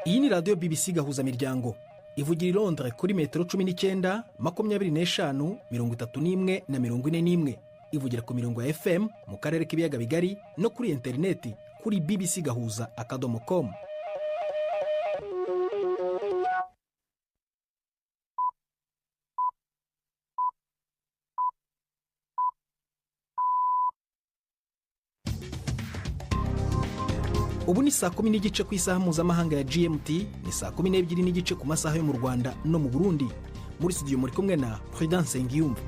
Iyi ni radio BBC Gahuza miryango ivugira i Londres kuri metero 19, 25, 31 na 41. Ivugira ku mirongo ya FM mu karere k'ibiyaga bigari no kuri interineti kuri bbcgahuza.com. Ubu ni saa 10 n'igice ku isaha mpuzamahanga ya GMT, ni saa 12 n'igice ku masaha yo mu Rwanda no mu Burundi. Muri studio muri kumwe na Prudence Ngiyumva.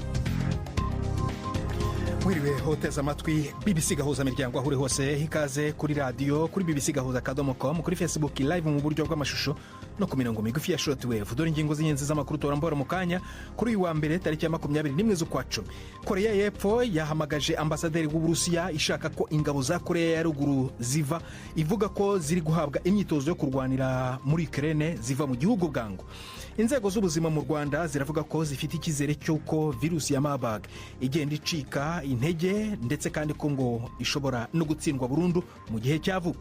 Wiriwe hoteza amatwi BBC Gahuza miryango ahure hose, ikaze kuri radio kuri bbcgahuza.com, kuri Facebook live mu buryo bw'amashusho no ku mirongo migufi ya shortwave. Dore ingingo z'inyenzi z'amakuru torambora mu kanya. Kuri uyu wa mbere tariki ya 21 z'ukwa 10, Korea y'Epfo yahamagaje ambasaderi w'Uburusi ishaka ko ingabo za Korea ya ruguru ziva, ivuga ko ziri guhabwa imyitozo yo kurwanira muri Ukraine ziva mu gihugu bwangu. Inzego z'ubuzima mu Rwanda ziravuga ko zifite ikizere cy'uko virusi ya Marburg igenda icika intege, ndetse kandi ko ngo ishobora no gutsindwa burundu mu gihe cyavu.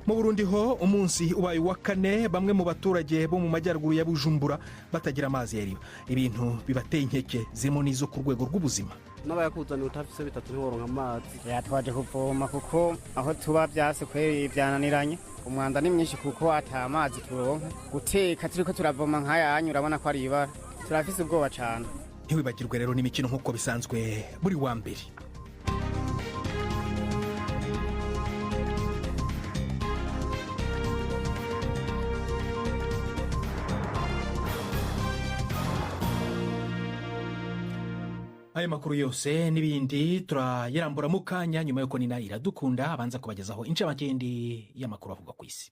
Mu Burundi ho umunsi ubaye wa 4, bamwe mu baturage bo mu majyaruguru ya Bujumbura batagira amazi yariba. Ibintu bibateye inkeke zirimo n'izo ku rwego rw'ubuzima. N'abayakuzana utafise bitatu ntiworonka amazi. Twaje kuvoma kuko aho tuba byase kweri byananiranye. Umwanda ni mwinshi kuko ata amazi turonka. Guteka turiko turavoma nk'ayanyu urabona ko ari ibara. Turafise ubwoba cyane. Ntiwibagirwe rero n'imikino nk'uko bisanzwe buri wa mbere. Aya makuru yose n'ibindi turayarambura mu kanya nyuma yuko Nina Iradukunda abanza kubagezaho incamakendi y'amakuru avuga ku isi.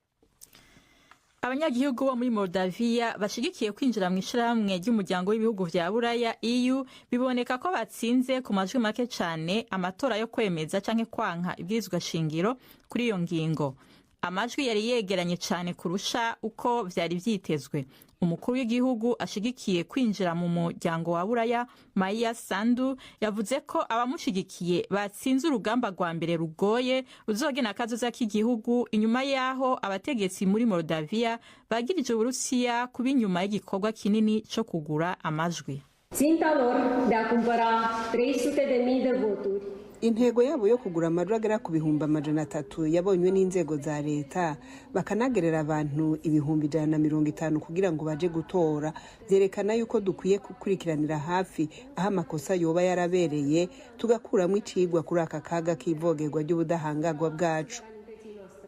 Abanyagihugu bo muri Moldavia bashigikiye kwinjira mu ishyirahamwe ry'umuryango w'ibihugu vya Buraya EU biboneka ko batsinze ku majwi make cyane amatora yo kwemeza canke kwanka ibwirizwa shingiro kuri iyo ngingo. Amajwi yari yegeranye cyane kurusha uko vyari vyitezwe. Umukuru w'igihugu ashigikiye kwinjira mu muryango wa Buraya Maia Sandu yavuze ko abamushigikiye batsinze urugamba rwa mbere rugoye ruzogena akazoza k'igihugu, inyuma yaho abategetsi muri Moldavia bagirije Uburusiya kuba inyuma y'igikorwa kinini cyo kugura amajwi. Ținta lor de a cumpăra 300.000 de voturi. Intego yabo yo kugura amajwi agera ku bihumbi 300 yabonywe n'inzego za leta, bakanagerera abantu ibihumbi 150 kugira ngo baje gutora, byerekana yuko dukwiye gukurikiranira hafi aho amakosa yoba yarabereye, tugakuramo icigwa kuri aka kaga k'ivogerwa ry'ubudahangagwa bwacu.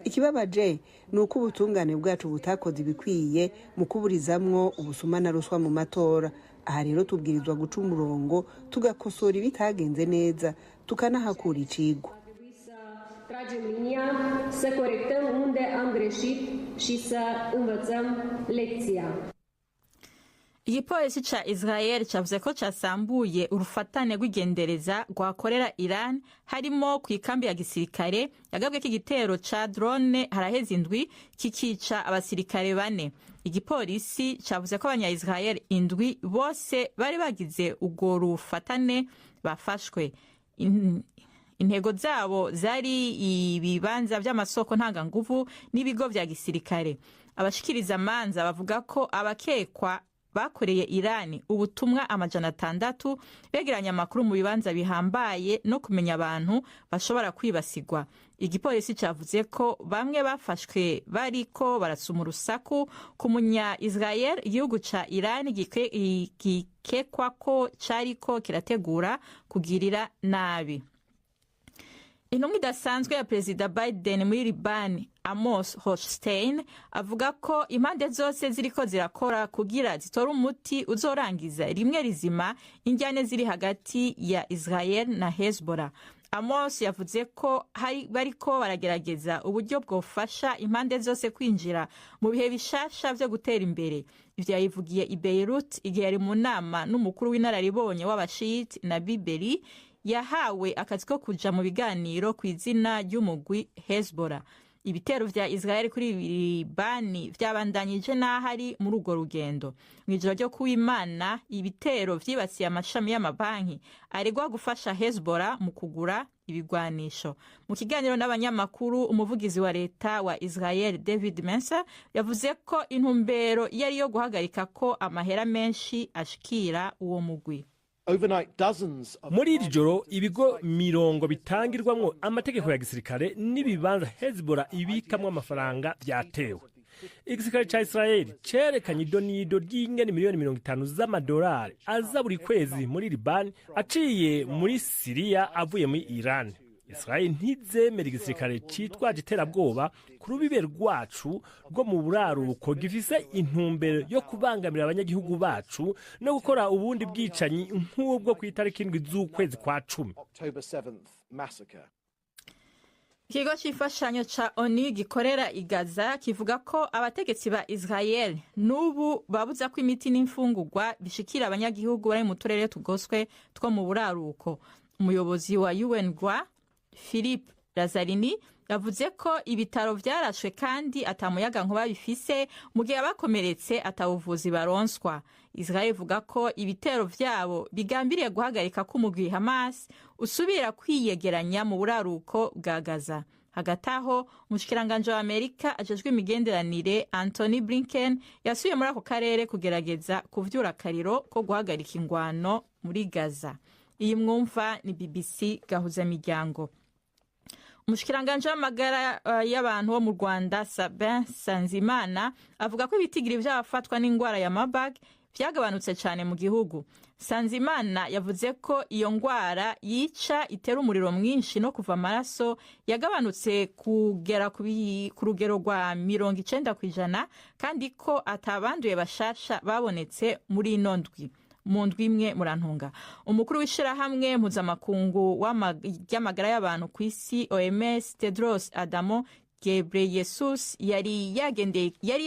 Ikibabaje ni uko ubutungane bwacu butakoze ibikwiye mu kuburizamwo ubusuma na ruswa mu matora. Aha rero tubwirizwa guca umurongo, tugakosora ibitagenze neza, tukanahakura icigwa. Tragem linia, să corectăm unde am greșit și să învățăm lecția. Igipolisi ca Israel cavuze ko casambuye urufatane rw'igendereza rwakorera Iran harimo ku ikambi ya gisirikare yagabwe k'igitero ca drone haraheze indwi kikica abasirikare 4. Igipolisi cavuze ko abanya-Israel 7 bose bari bagize urwo rufatane bafashwe. Intego zabo zari ibibanza by'amasoko ntanganguvu n'ibigo vya gisirikare. Abashikiriza amanza bavuga ko abakekwa bakoreye Irani ubutumwa 600 begeranya amakuru mu bibanza bihambaye no kumenya abantu bashobora kwibasigwa. Igipolisi cavuze ko bamwe bafashwe bariko barasuma urusaku ku munya Israel, igihugu ca Irani gikekwa ko cariko kirategura kugirira nabi. Intumwa idasanzwe ya Perezida Biden muri Libani Amos Hochstein avuga ko impande zose ziriko zirakora kugira zitora umuti uzorangiza rimwe rizima injyane ziri hagati ya Israel na Hezbollah. Amos yavuze ko bariko baragerageza uburyo bwofasha impande zose kwinjira mu bihe bishasha vyo gutera imbere. Ivyo yayivugiye i Beirut igihe yari mu nama n'umukuru w'inararibonye w'abashit Nabi yahawe akazi ko kuja mu biganiro ku izina ry'umugwi Hezbollah. ibitero vya Israel kuri Libani vyabandanyije n'ahari muri urwo rugendo. Mw'ijoro ryo kuw'Imana ibitero vyibasiye amashami y'amabanki aregwa gufasha Hezbollah mu kugura ibigwanisho. Mu kiganiro n'abanyamakuru, umuvugizi wa leta wa Israel David Mensa yavuze ko intumbero yari yo guhagarika ko amahera menshi ashikira uwo mugwi. Muri iri joro ibigo mirongo bitangirwamwo amategeko ya gisirikare n'ibibanza Hezbollah ibikamwo amafaranga vyatewe. Igisirikare ca Israel cerekanye idonido ry'ingene miliyoni 50 z'amadolari aza buri kwezi muri Libani aciye muri Syria avuye muri Iran. Israel ntizemera igisirikare citwaje iterabwoba ku rubibe rwacu rwo mu buraruko gifise intumbero yo kubangamira abanyagihugu bacu no gukora ubundi bwicanyi nk'ubwo ku itariki 7 z'ukwezi kwa 10. Ikigo c'imfashanyo ca ONU gikorera i Gaza kivuga ko abategetsi ba Israel n'ubu babuza ko imiti n'imfungurwa bishikira abanyagihugu bari mu turere tugoswe two mu buraruko. Umuyobozi wa UNRWA Philippe Lazzarini yavuze ko ibitaro vyarashwe kandi atamuyaga nkuba bifise mu gihe abakomeretse atawuvuzi baronswa. Israel ivuga ko ibitero vyabo bigambiriye guhagarika ko umugwi Hamas usubira kwiyegeranya mu buraruko bwa Gaza. Hagati aho umushikiranganje wa Amerika ajejwe imigenderanire Anthony Blinken yasubiye muri ako karere kugerageza kuvyura akariro ko guhagarika ingwano muri Gaza. Iyi mwumva ni BBC Gahuza miryango. Umushikiranganje w'amagara y'abantu bo mu Rwanda Sabin Sanzimana avuga ko ibitigiri vy'abafatwa n'ingwara ya Marburg vyagabanutse cyane mu gihugu. Sanzimana yavuze ko iyo ngwara yica itera umuriro mwinshi no kuva amaraso yagabanutse kugera ku rugero rwa 90% kandi ko atabanduye bashasha babonetse muri ino ndwi. Mu ndwi imwe murantunga. Umukuru w'ishirahamwe mpuzamakungu y'amagara y'abantu ku isi OMS Tedros Adhanom Ghebreyesus yari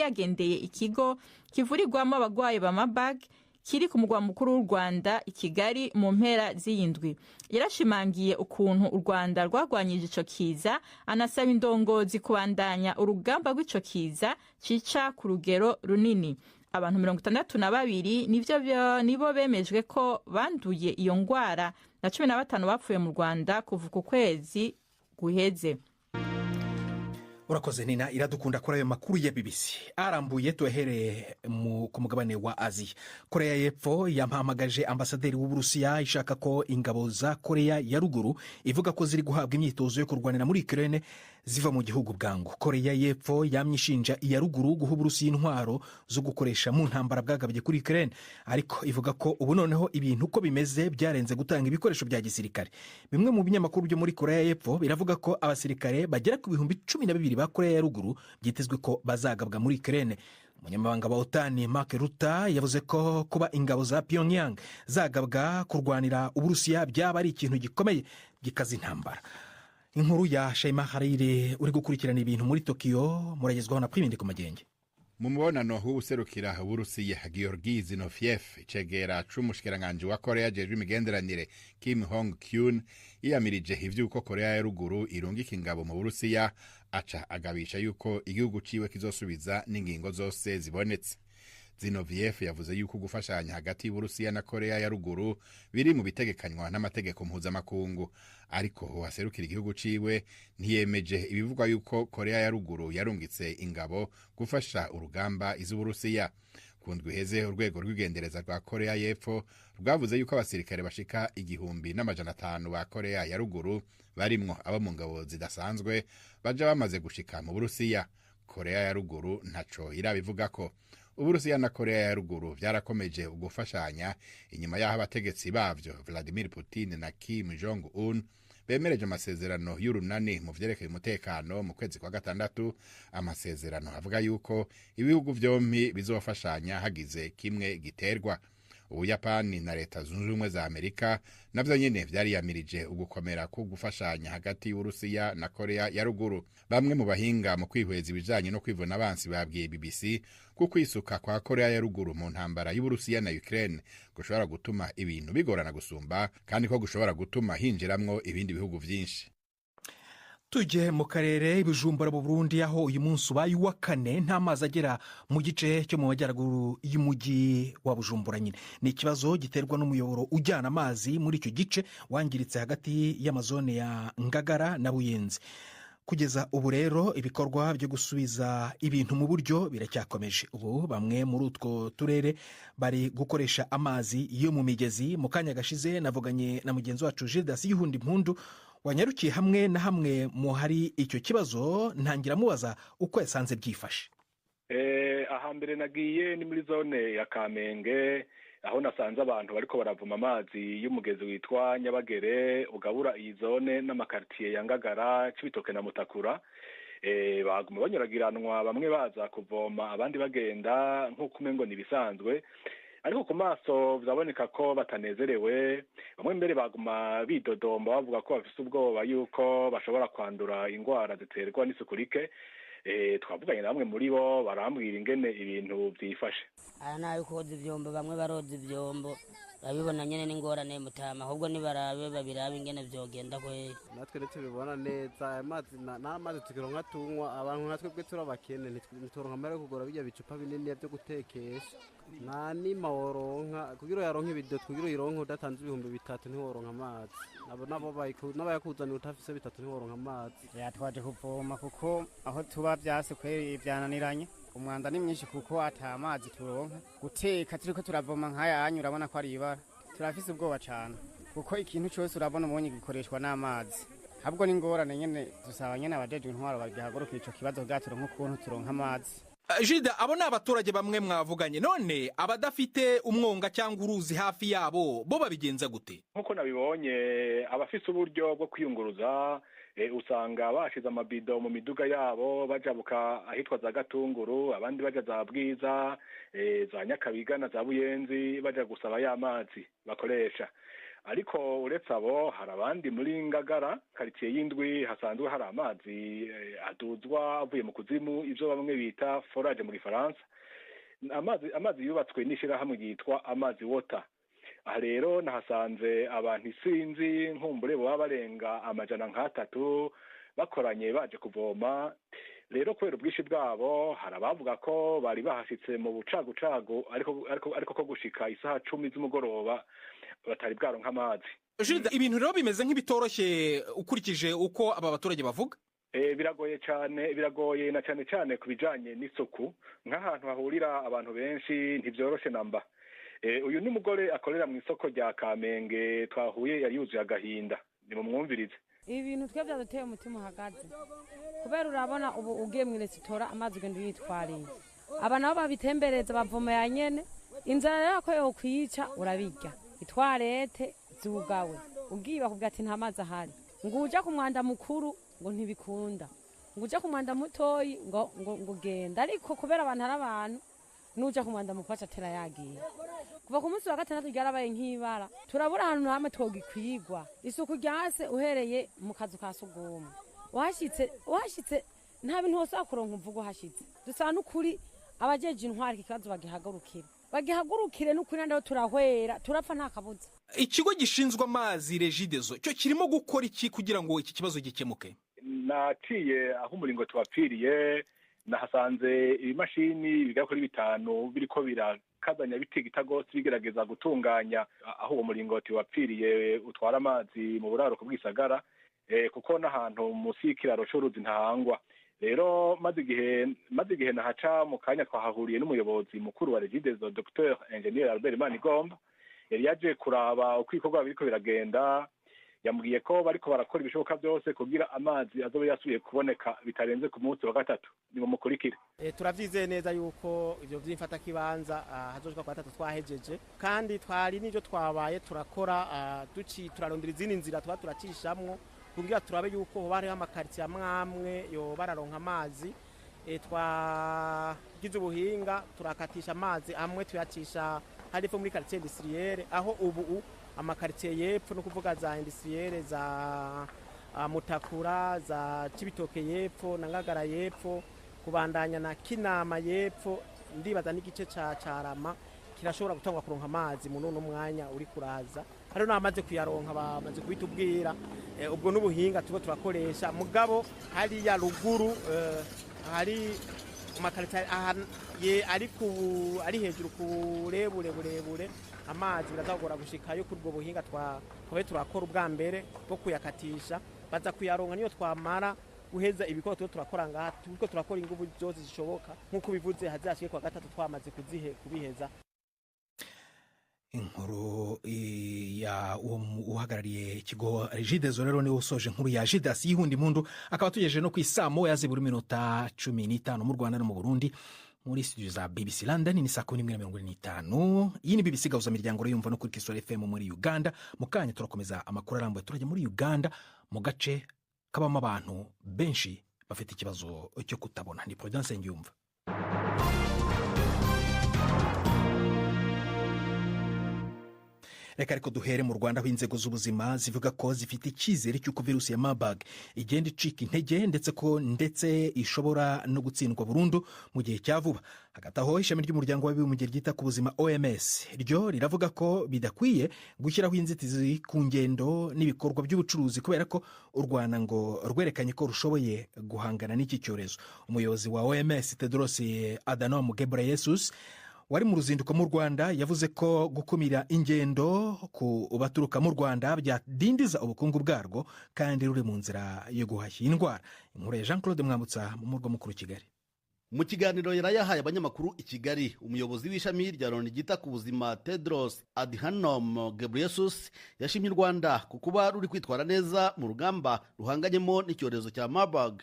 yagendeye ikigo kivurirwamo abagwayi ba Marburg kiri ku mugwa mukuru w'u Rwanda i Kigali mu mpera z'iyindwi. Yarashimangiye ukuntu u Rwanda rwagwanyije ico kiza, anasaba indongozi kubandanya urugamba rw'ico kiza cica ku rugero runini. Abantu 62 nibo bemejwe ko banduye iyo ngwara na 15 bapfuye mu Rwanda kuva ku kwezi guheze. Urakoze Nina, iradukunda kuri ayo makuru ya BBC. Arambuye tuhere ku mugabane wa Aziya. Korea y'Epfo yampamagaje ambasaderi w'Uburusiya ishaka ko ingabo za Korea ya Ruguru ivuga ko ziri guhabwa imyitozo yo kurwanira muri Ukraine ziva mu gihugu bwangu. Korea y'Epfo yamyishinja iya Ruguru guha Uburusiya intwaro zo gukoresha mu ntambara bwagabye kuri Ukraine, ariko ivuga ko ubu noneho ibintu uko bimeze byarenze gutanga ibikoresho bya gisirikare. Bimwe mu binyamakuru byo muri Korea y'Epfo biravuga ko abasirikare bagera ku 12,000 ba Korea ya Ruguru byitezwe ko bazagabwa muri Ukraine. Umunyamabanga wa OTAN Mark Rutte yavuze ko kuba ingabo za Pyongyang zagabwa kurwanira Uburusiya byaba ari ikintu gikomeye gikaza intambara. Inkuru ya Shaima Harire uri gukurikirana ibintu muri Tokyo muragezwaho na Primindi ku magenge. Mu mubonano w'ubuserukira Uburusiya Georgi Zinoviev icegera c'umushikiranganje wa Korea jejwe imigenderanire Kim Hong Kyun yiyamirije ivyuko Korea ya Ruguru irungika ingabo mu Burusiya, aca agabisha yuko igihugu ciwe kizosubiza n'ingingo zose zibonetse. Zinoviev yavuze yuko gufashanya hagati y'Uburusiya na Korea ya Ruguru biri mu bitegekanywa n'amategeko mpuzamakungu, ariko uwaserukira igihugu ciwe ntiyemeje ibivugwa yuko Korea ya Ruguru yarungitse ingabo gufasha urugamba iz'Uburusiya. Kundwi heze urwego rw'igendereza rwa Korea y'Epfo rwavuze yuko abasirikare bashika 1,500 ba Korea ya Ruguru barimwo abo mu ngabo zidasanzwe baja bamaze gushika mu Burusiya. Korea ya Ruguru ntaco irabivugako. Uburusiya na Korea ya Ruguru vyarakomeje ugufashanya inyuma y'aho abategetsi bavyo Vladimir Putin na Kim Jong Un bemereje amasezerano y'urunani mu vyerekeye umutekano mu kwezi kwa gatandatu. Amasezerano avuga yuko ibihugu vyompi bizofashanya hagize kimwe giterwa. Ubuyapani na leta zunze ubumwe za Amerika navyo nyene vyariyamirije ugukomera ko gufashanya hagati y'Uburusiya na Korea ya Ruguru. Bamwe mu bahinga mu kwihweza ibijanye no kwivuna abansi babwiye BBC ko kwisuka kwa Korea ya Ruguru mu ntambara y'Uburusiya na Ukraine gushobora gutuma ibintu bigorana gusumba, kandi ko gushobora gutuma hinjiramwo ibindi bihugu vyinshi. tujye mu karere Bujumbura mu Burundi aho uyu munsi ubaye uwa kane nta mazi agera mu gice cyo mu majyaruguru y'umujyi wa Bujumbura. Nyine ni ikibazo giterwa n'umuyoboro ujyana amazi muri icyo gice wangiritse hagati y'amazone ya Ngagara na Buyenzi. Kugeza ubu rero ibikorwa byo gusubiza ibintu mu buryo biracyakomeje. Ubu bamwe muri utwo turere bari gukoresha amazi yo mu migezi. Mu kanya gashize navuganye na mugenzi wacu Gildas Yuhundi Mpundu wanyarukiye hamwe na hamwe mu hari icyo kibazo, ntangira mubaza uko yasanze byifashe. Ahambere nagiye ni muri zone ya Kamenge, aho nasanze abantu bariko baravuma amazi y'umugezi witwa Nyabagere ugabura iyi zone n'amakartier ya Ngagara, Cibitoke na Mutakura. Baguma banyuragiranwa, bamwe baza kuvoma abandi bagenda nk'uko umengo nibisanzwe, ariko ku maso byaboneka ko batanezerewe. Bamwe mbere baguma bidodomba bavuga ko bafise ubwoba yuko bashobora kwandura indwara ziterwa n'isuku rike. Twavuganye namwe muri bo barambwira ingene ibintu byifashe. Nayo koza ivyombo, bamwe baroza ivyombo babibona nyene n'ingorane mutama, ahubwo nibarabe babirabe ingene vyogenda kwe. Natwe ntitubibona neza amazi n'amazi tukironka tunywa, abantu natwe bwe turabakene ntituronka amara yo kugura bijya bicupa binini byo gutekesha. Nta nima woronka kugira yaronka ibido, kugira ironka udatanze 3,000 ntiworonka amazi. Nabo bayakuzana utafise 3 ntiworonka amazi. Twaje kuvoma kuko aho tuba byase kweri byananiranye. Umwanda ni mwinshi kuko ata amazi turonka. Guteka turiko turavoma nkaya yanyu urabona ko ari ibara. Turafise ubwoba cyane kuko ikintu cyose urabona umonye gikoreshwa n'amazi. Habwo ni ngorane nyene dusaba nyene abajeje intwaro bagihagurukira ico kibazo gaturo nk'ukuntu turonka amazi. Jida, abo ni abaturage bamwe mwavuganye, none abadafite umwonga cyangwa uruzi hafi yabo bo babigenza gute? Nkuko nabibonye abafise uburyo bwo kwiyunguruza usanga bashize amabido mu miduga yabo bajabuka ahitwa za Gatunguru, abandi baja za Bwiza, za Nyakabiga na za Buyenzi baja gusaba ya mazi bakoresha. Ariko uretse abo hari abandi muri Ngagara quartier y'indwi hasanzwe hari amazi aduzwa avuye mu kuzimu, ivyo bamwe bita forage mu Gifaransa. Amazi yubatswe n'ishirahamwe ryitwa Amazi Water. Aha rero nahasanze abantu isinzi nkumbure baba barenga 300 bakoranye baje kuvoma. Rero kubera ubwishi bwabo hari abavuga ko bari bahashitse mu bucagucagu ariko ko gushika isaha 10 z'umugoroba batari bwaronka amazi. Jida, ibintu rero bimeze nk'ibitoroshye ukurikije uko aba baturage bavuga? Biragoye na cyane kubijanye n'isuku. Nk'ahantu hahurira abantu benshi ntivyoroshe namba. Uyu ni mugore akorera mu isoko rya Kamenge twahuye yari yuzuye agahinda, ni mu mwumvirize. Ibintu twe byaduteye umutima uhagaze kubera urabona ubu ugiye mu resitora amazi ugenda uyitwariye, aba nabo babitembereza bavoma ya nyene, inzara rero ko yo kwica urabirya, itwarete zugawe ugiye bakubwira ati nta mazi ahari, ngo uja ku mwanda mukuru ngo ntibikunda, ngo uja ku mwanda mutoyi ngo genda. Ariko kubera abantu ari abantu nuja ku mwanda mukuru atera yagiye. Kuva ku munsi wa gatandatu ryarabaye nk'ibara, turabura ahantu hamwe twogikwigwa. Isuku ryase uhereye mu kazu ka sugumwe, washitse nta bintu hose akuronka umvugo hashitse. Dusaba n'ukuri abajeje intwari ikibazo bagihagurukire n'ukuri ndaho turahwera turapfa nta kabuza. Ikigo gishinzwe amazi Regidezo cyo kirimo gukora iki kugira ngo iki kibazo gikemuke? Naciye aho umuringoti wapfiriye, nahasanze ibimashini biga kuri 5 biriko birakazanya bitigita gose bigerageza gutunganya aho uwo muringoti wapfiriye utwara amazi mu buraro kubwisagara, kuko n'ahantu musi y'ikiraro c'uruzi ntahangwa. Rero maze igihe nahaca mu kanya twahahuriye n'umuyobozi mukuru wa Regidezo Dr. Engineer Albert Manigomba, yari yaje kuraba uko ibikorwa biriko biragenda. Yambwiye ko bariko barakora ibishoboka byose kugira amazi azobe yasubiye kuboneka bitarenze ku munsi wa gatatu. Ni mu mukurikire. Turavyizeye neza yuko ivyo vyimfata kibanza hazoshika kwa 3 twahejeje, kandi twari n'ivyo twabaye turakora turarondera izindi nzira turacishamwo kugira turabe yuko ho bari amakartier amwe yo bararonka amazi. Twagize ubuhinga turakatisha amazi amwe tuyacisha harifo muri quartier industrielle, aho ubu amakartier yepfo no kuvuga za industrielle za Mutakura, za Cibitoke yepfo na Ngagara yepfo, kubandanya na Kinama yepfo, ndibaza n'igice ca Carama kirashobora gutangwa kuronka amazi mu none mwanya uri kuraza hari n'amaze kuyaronka bamaze kubitubwira ubwo n'ubuhinga tuko turakoresha mugabo hari ya ruguru hari makarita ari hejuru kurebure amazi birazagora gushikayo kuri ubwo buhinga twakobe turakora ubwa mbere bwo kuyakatisha baza kuyaronka niyo twamara guheza ibikorwa turakora ngaha turiko turakora ingufu zose zishoboka nk'uko bivuze hazashike kwa gatatu twamaze kubiheza. Inkuru ya uhagarariye ikigo Regidezo rero ni usoje inkuru ya Jidas yihundi mundu akaba tugejeje no kwisamo yazibura minota 15 mu Rwanda no mu Burundi muri studio za BBC London ni saa 1:45. Iyi ni BBC Gahuza miryango yumva no kuri Kisoro FM muri Uganda. Mukanya turakomeza amakuru arambuye turajya muri Uganda mu gace kabamo abantu benshi bafite ikibazo cyo kutabona. Ni Prudence Ngiyumva. Reka ariko duhere mu Rwanda aho inzego z'ubuzima zivuga ko zifite icyizere cy'uko virusi ya Marburg igenda icika intege ndetse ishobora no gutsindwa burundu mu gihe cya vuba. Hagati aho ishami ry'umuryango w'abibumbye ryita ku buzima OMS ryo riravuga ko bidakwiye gushyiraho inzitizi ku ngendo n'ibikorwa by'ubucuruzi kubera ko u Rwanda ngo rwerekanye ko rushoboye guhangana n'iki cyorezo. Umuyobozi wa OMS Tedros Adhanom Ghebreyesus wari mu ruzinduko mu Rwanda yavuze ko gukumira ingendo ku baturuka mu Rwanda byadindiza ubukungu bwarwo kandi ruri mu nzira yo guhashya indwara. Inkuru ya Jean Claude Mwambutsa mu murwa mukuru Kigali. Mu kiganiro yarayahaye abanyamakuru i Kigali, umuyobozi w'ishami rya Loni ryita ku buzima Tedros Adhanom Ghebreyesus yashimye u Rwanda ku kuba ruri kwitwara neza mu rugamba ruhanganyemo n'icyorezo cya Marburg.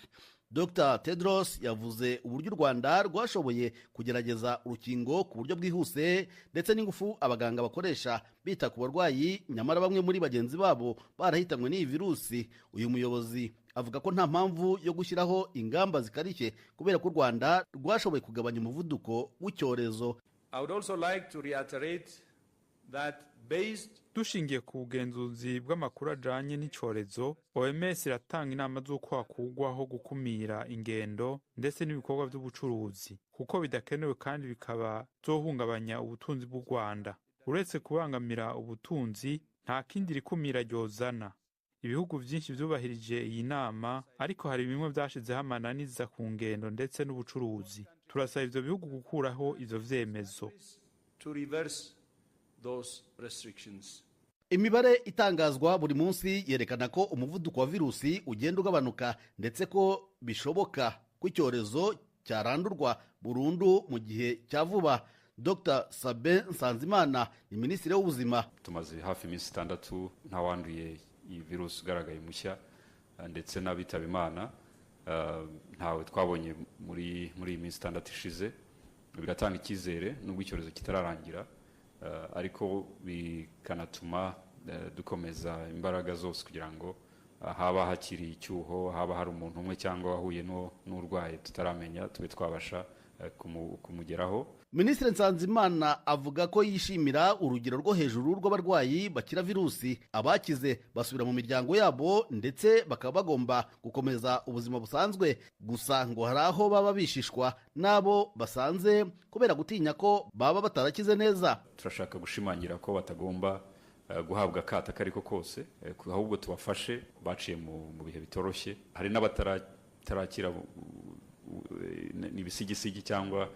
Dr. Tedros yavuze uburyo u Rwanda rwashoboye kugerageza urukingo ku buryo bwihuse ndetse n'ingufu abaganga bakoresha bita ku barwayi, nyamara bamwe muri bagenzi babo barahitanwe n'iyi virusi. Uyu muyobozi avuga ko nta mpamvu yo gushyiraho ingamba zikarishye kubera ko u Rwanda rwashoboye kugabanya umuvuduko w'icyorezo. I would also like to reiterate that dushingiye ku bugenzuzi bw'amakuru ajanye n'icyorezo, OMS iratanga inama z'uko hakugwaho gukumira ingendo ndetse n'ibikorwa by'ubucuruzi kuko bidakenewe kandi bikaba zohungabanya ubutunzi bw'u Rwanda. Uretse kubangamira ubutunzi nta kindi rikumira ryozana. Ibihugu byinshi byubahirije iyi nama, ariko hari bimwe byashizeho amananiza ku ngendo ndetse n'ubucuruzi. Turasaba ivyo bihugu gukuraho ivyo vyemezo. Imibare itangazwa buri munsi yerekana ko umuvuduko wa virusi ugenda ugabanuka ndetse ko bishoboka ko icyorezo cyarandurwa burundu mu gihe cya vuba. Dr. Sabin Nsanzimana ni minisitiri w'ubuzima. Tumaze hafi iminsi 6 ntawanduye iyi virusi ugaragaye mushya ndetse n'abitaba Imana ntawe twabonye muri iyi minsi 6 ishize. Biratanga icyizere nubwo icyorezo kitararangira, ariko bikanatuma dukomeza imbaraga zose kugira ngo haba hakiri icyuho, haba hari umuntu umwe cyangwa wahuye n'urwaye tutaramenya tube twabasha kumugeraho. Minisitiri Nsanzimana avuga ko yishimira urugero rwo hejuru rw'abarwayi bakira virusi, abakize basubira mu miryango yabo ndetse bakaba bagomba gukomeza ubuzima busanzwe. Gusa ngo hari aho baba bishishwa n'abo basanze kubera gutinya ko baba batarakize neza. Turashaka gushimangira ko batagomba guhabwa akato kariko kose, ahubwo tubafashe baciye mu bihe bitoroshye. Hari n'abatarakira n'ibisigisigi cyangwa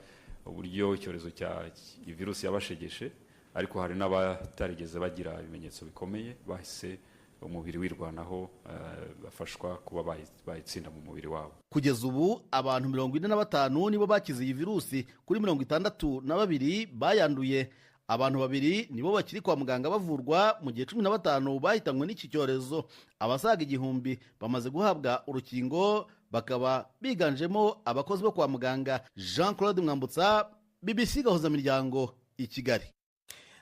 uburyo icyorezo cya virusi yabashegeshe, ariko hari n'abatarigeze bagira ibimenyetso bikomeye bahise umubiri wirwanaho, bafashwa kuba bayitsinda mu mubiri wabo. Kugeza ubu abantu 45 nibo bakize iyi virusi kuri 62 bayanduye. Abantu 2 nibo bakiri kwa muganga bavurwa mu gihe 15 bahitanywe n'iki cyorezo. Abasaga 1000 bamaze guhabwa urukingo, bakaba biganjemo abakozi bo kwa muganga. Jean Claude Mwambutsa, BBC Gahuza miryango i Kigali.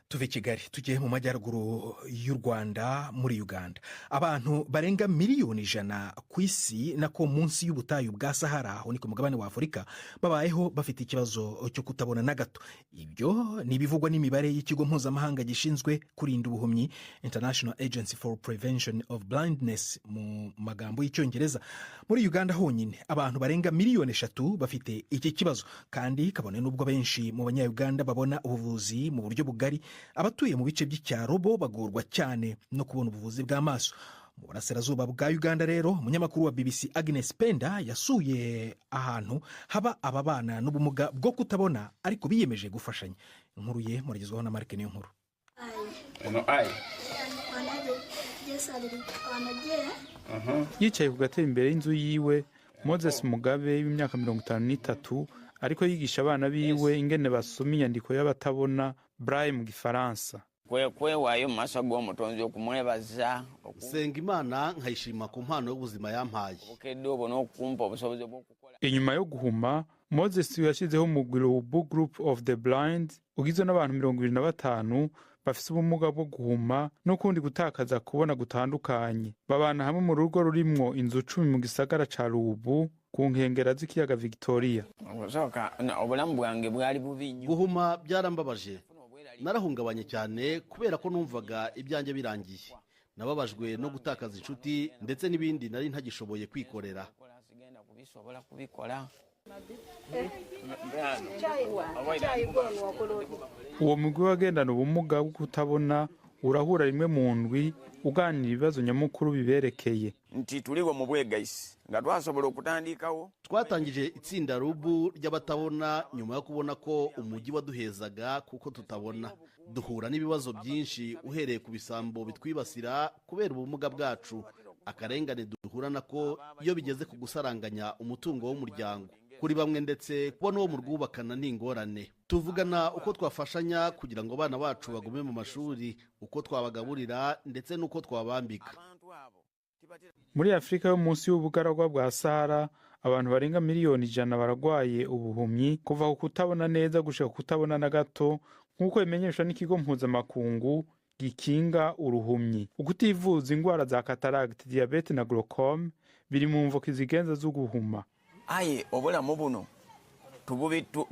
tuve Kigali tugiye mu majyaruguru y'u Rwanda muri Uganda. Abantu barenga miliyoni 100 ku isi nako munsi y'ubutayu bwa Sahara aho ni ku mugabane wa Afurika babayeho bafite ikibazo cyo kutabona na gato. Ibyo ni bivugwa n'imibare y'ikigo mpuzamahanga gishinzwe kurinda ubuhumyi International Agency for Prevention of Blindness mu magambo y'icyongereza. Muri Uganda honyine abantu barenga miliyoni 3 bafite iki kibazo, kandi kabone n'ubwo benshi mu banya-Uganda babona ubuvuzi mu buryo bugari, abatuye mu bice by'icyaro bo bagorwa cyane no kubona ubuvuzi bw'amaso. Mu burasirazuba bwa Uganda rero umunyamakuru wa BBC Agnes Penda yasuye ahantu haba ababana n'ubumuga bwo kutabona ariko biyemeje gufashanya. Inkuru ye muragezwaho na Mark niyo nkuru. Yicaye ku gatebe imbere y'inzu yiwe, Moses Mugabe w'imyaka 53 ariko yigisha abana biwe ingene basoma inyandiko y'abatabona Braille mu Gifaransa. Wayo maso g'omutonzi okumwebaza senga Imana nkayishima ku mpano y'ubuzima yampaye. Inyuma yo guhuma, Moses yashyizeho umugwiro Book Group of the Blind ugizwe n'abantu 25 bafise ubumuga bwo guhuma no kundi gutakaza kubona gutandukanye. Babana hamwe mu rugo rurimwo inzu 10 mu gisagara ca Rubu ku nkengera z'ikiyaga Victoria. Obulamu bwange bwali bubi nnyo. Guhuma byarambabaje, narahungabanye cyane kubera ko numvaga ibyanjye birangiye. Nababajwe no gutakaza inshuti ndetse n'ibindi nari ntagishoboye kwikorera. Uwo mugwi wagendana ubumuga bwo kutabona urahura rimwe mu ndwi uganira ibibazo nyamukuru biberekeye. Nti tuliwo mu bwegayisi nga twasobola okutandikawo. Twatangije itsinda Rubu ry'abatabona nyuma yo kubona ko umujyi waduhezaga kuko tutabona. Duhura n'ibibazo byinshi uhereye ku bisambo bitwibasira kubera ubumuga bwacu, akarengane duhura nako iyo bigeze ku gusaranganya umutungo w'umuryango. Kuri bamwe ndetse kubona uwo mu rwubakana n'ingorane. Tuvugana uko twafashanya kugira ngo abana bacu bagume mu mashuri, uko twabagaburira ndetse n'uko twabambika. Muri Afrika yo munsi y'ubugaragwa bwa Sahara, abantu barenga miliyoni 100 baragwaye ubuhumyi kuva ku kutabona neza gushika kutabona na gato, nk'uko bimenyeshwa n'ikigo mpuzamakungu gikinga uruhumyi. Ukutivuza ingwara za cataract, diabete na glaucome biri mu mvuko zigenza zo guhuma. Aye obulamu buno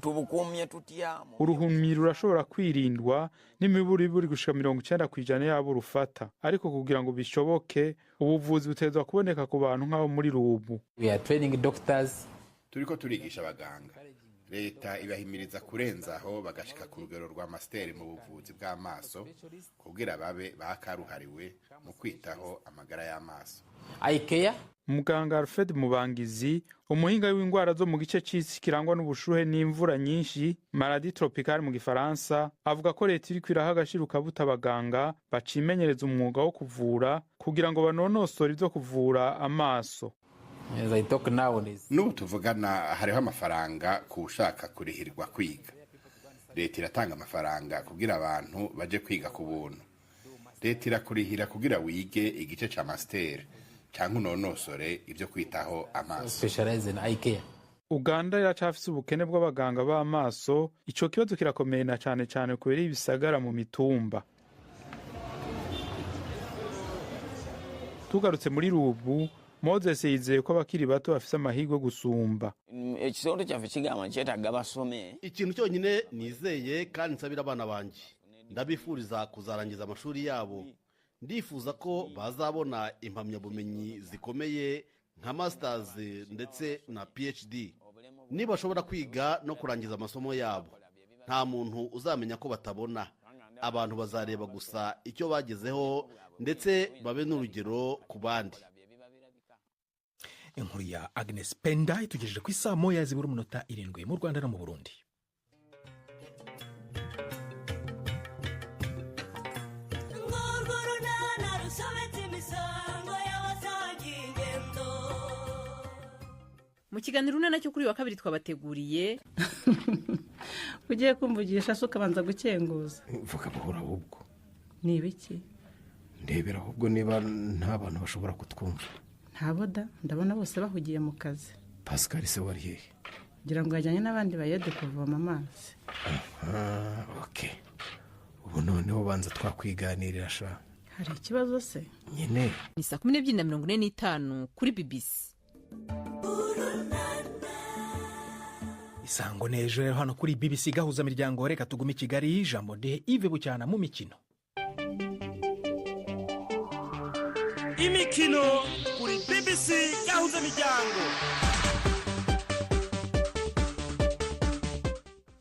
tubukumye tutya. Uruhumyi rurashobora kwirindwa n'imiburiburi gushika 90% yabo rufata, ariko kugira ngo bishoboke ubuvuzi butezwa kuboneka ku bantu nk'abo muri Rubu. We are training doctors. Turiko turigisha abaganga. Leta ibahimiriza kurenzaho bagashika ku rugero rwa master mu buvuzi bw'amaso kugira babe bakaruhariwe mu kwitaho amagara y'amaso. Aikeya Muganga Alfred Mubangizi, umuhinga w'ingwara zo mu gice cy'isi kirangwa n'ubushuhe n'imvura nyinshi, maladie tropicale mu Gifaransa, avuga ko leta iri kwiraha agashiruka butabaganga bacimenyereza umwuga wo kuvura kugira ngo banonosore ibyo kuvura amaso. As I talk nowadays, n'ubu tuvugana hariho amafaranga kushaka kurihirwa kwiga. Leta iratanga amafaranga kugira abantu baje kwiga ku buntu. Leta irakurihira kugira wige igice ca master cyangwa unonosore ibyo kwitaho amaso. Specialize in eye care. Uganda iracafise ubukene bw'abaganga b'amaso, ico kibazo kirakomeye na cyane kubera ibisagara mu mitumba. Tugarutse muri Rubu, Moses yizeye ko abakiri bato bafise amahirwe gusumba. Ekisondo cyafe kigama cyetaga basome. Ikintu cyonyine nizeye kandi nsabira abana banje, ndabifuriza kuzarangiza amashuri yabo. Ndifuza ko bazabona impamyabumenyi zikomeye nka masters ndetse na PhD. Niba bashobora kwiga no kurangiza amasomo yabo, nta muntu uzamenya ko batabona. Abantu bazareba gusa icyo bagezeho ndetse babe n'urugero ku bandi. Inkuru ya Agnes Penda itugejeje ku isaa 1:07 mu Rwanda no mu Burundi. Mu kiganiro nacyo kuri wa kabiri twabateguriye ugiye kumvugisha suka banza gukenguza. Vuga buhora ahubwo. Ni ibiki? Ndebera ahubwo niba nta bantu bashobora kutwumva. Ntaboda, ndabona bose bahugiye mu kazi. Pascal se wari hehe? Ngira ngo ajyanye n'abandi bayede kuvoma amazi. Okay. ubu noneho banza twakwiganirira sha. hari ikibazo se nyine ni 12:45 kuri BBC. isango nejo rero hano kuri BBC gahuza miryango. Reka tugume i Kigali. Ijambo de Ive Bucyana mu mikino. Imikino kuri BBC gahuza miryango.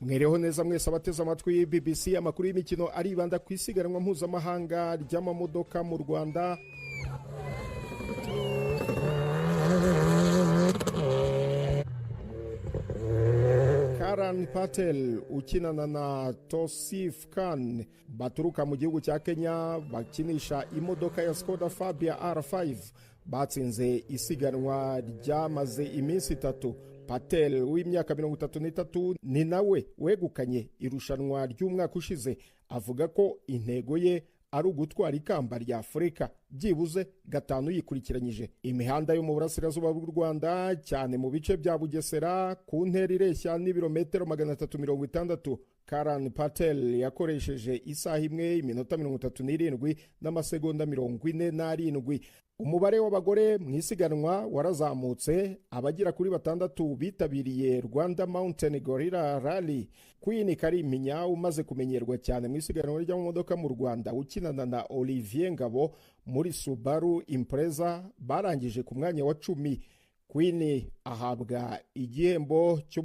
Mwereho neza mwese abateze amatwi BBC. Amakuru y'imikino aribanda ku isiganwa mpuzamahanga ry'amamodoka mu Rwanda. Karan Patel ukinana na Tosif Khan baturuka mu gihugu cya Kenya bakinisha imodoka ya Skoda Fabia R5 batsinze isiganwa ryamaze iminsi 3. Patel w'imyaka 33 ni nawe wegukanye irushanwa ry'umwaka ushize. Avuga ko intego ye ari ugutwara ikamba rya Afurika byibuze 5 yikurikiranyije. Imihanda yo mu burasirazuba bw'u Rwanda cyane mu bice bya Bugesera ku ntera ireshya n'ibirometero 360. Karan Patel yakoresheje isaha imwe iminota 37 n'amasegonda 47. Umubare w'abagore mu isiganwa warazamutse, abagira kuri 6 bitabiriye Rwanda Mountain Gorilla Rally. Queen Kariminya umaze kumenyerwa cyane mu isiganwa ry'amamodoka mu Rwanda ukinana na Olivier Ngabo muri Subaru Impreza barangije ku mwanya wa 10. Queen ahabwa igihembo cyo